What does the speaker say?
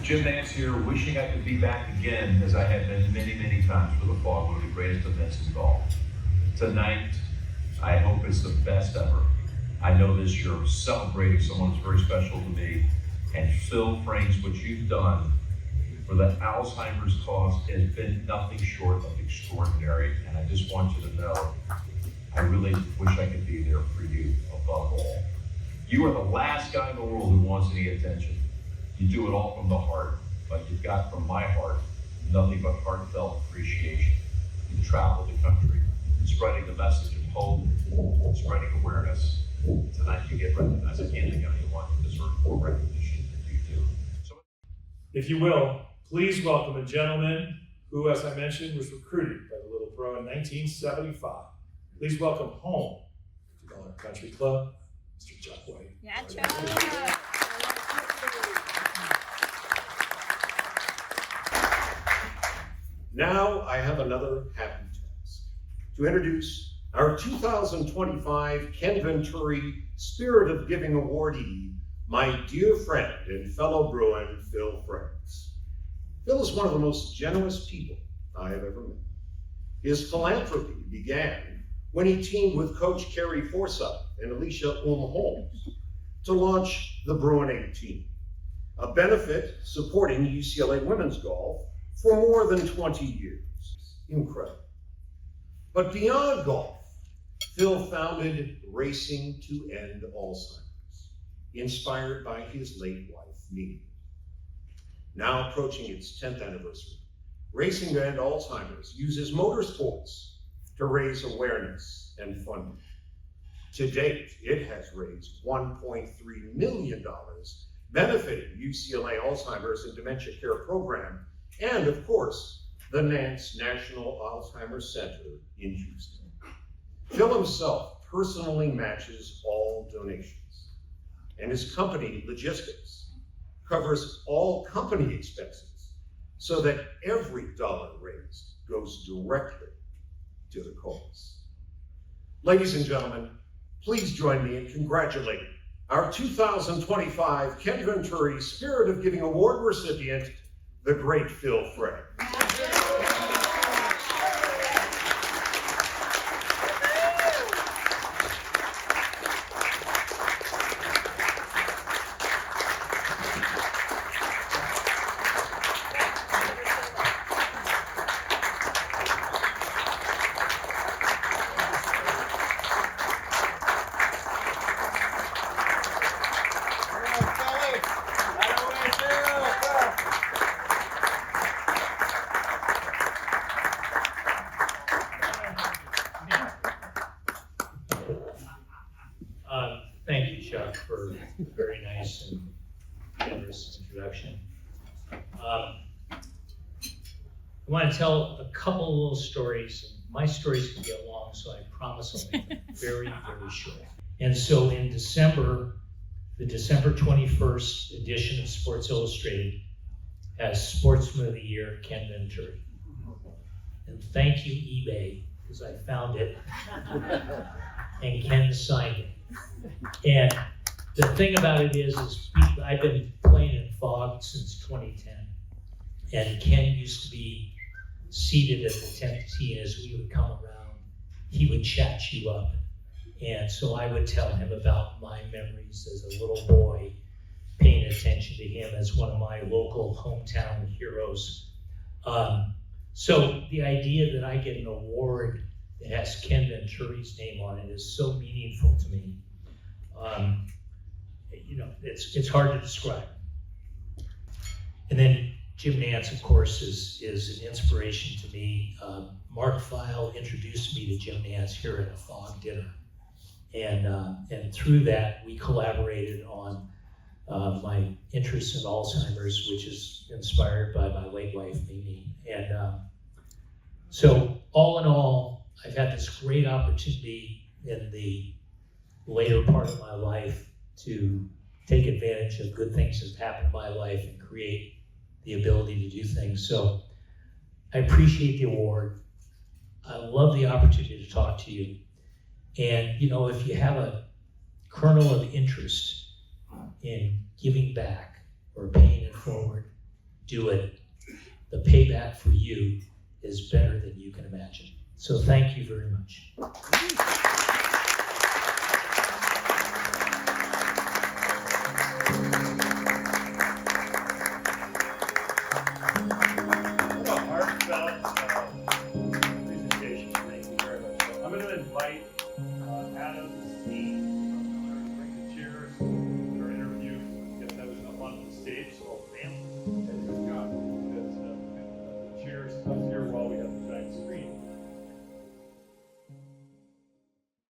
Jim Nantz here, wishing I could be back again, as I have been many, many times for the fall, one of the greatest events in golf. Tonight, I hope it's the best ever. I know this year celebrating someone who's very special to me, and Phil Frengs, what you've done for the Alzheimer's cause has been nothing short of extraordinary, and I just want you to know, I really wish I could be there for you above all. You are the last guy in the world who wants any attention. You do it all from the heart, but you've got from my heart nothing but heartfelt appreciation. You travel the country, spreading the message of hope, spreading awareness. Tonight you get recognized. I can't think of anyone who deserves more recognition than you do. If you will, please welcome a gentleman who, as I mentioned, was recruited by the Little Pro in 1975. Please welcome home to Dollar Country Club, Mr. Chuck White. Yeah, Chuck. Now I have another happy task to introduce our 2025 Ken Venturi Spirit of Giving awardee, my dear friend and fellow Bruin, Phil Frengs. Phil is one of the most generous people I have ever met. His philanthropy began when he teamed with Coach Kerry Forsyth and Alicia Holmes to launch the Bruin 18, a benefit supporting UCLA women's golf for more than 20 years. Incredible. But beyond golf, Phil founded Racing to End Alzheimer's, inspired by his late wife, Mimi. Now approaching its 10th anniversary, Racing to End Alzheimer's uses motorsports to raise awareness and funding. To date, it has raised $1.3 million benefiting UCLA Alzheimer's and Dementia Care Program, and of course, the Nantz National Alzheimer's Center in Houston. Phil himself personally matches all donations, and his company, Logistics, covers all company expenses so that every dollar raised goes directly to the cause. Ladies and gentlemen, please join me in congratulating our 2025 Ken Venturi Spirit of Giving Award recipient, the great Phil Frengs. Thank you, Chuck, for a very nice and generous introduction. I want to tell a couple of little stories. My stories can get long, so I promise I'll make them very, very short. And so in December, the December 21st edition of Sports Illustrated has Sportsman of the Year, Ken Venturi. And thank you, eBay, because I found it, and Ken signed it. And the thing about it is I've been playing in Fog since 2010, and Ken used to be seated at the 10th tee, and as we would come around, he would chat you up. And so I would tell him about my memories as a little boy, paying attention to him as one of my local hometown heroes. So the idea that I get an award that has Ken Venturi's name on it is so meaningful to me. It's hard to describe. And then Jim Nantz, of course, is an inspiration to me. Mark Feil introduced me to Jim Nantz here at a Fog dinner. And through that, we collaborated on my interest in Alzheimer's, which is inspired by my late wife, Mimi. And so all in all, I've had this great opportunity in the later part of my life to take advantage of good things that have happened in my life and create the ability to do things. So I appreciate the award. I love the opportunity to talk to you. And if you have a kernel of interest in giving back or paying it forward, do it, the payback for you is better than you can imagine. So thank you very much.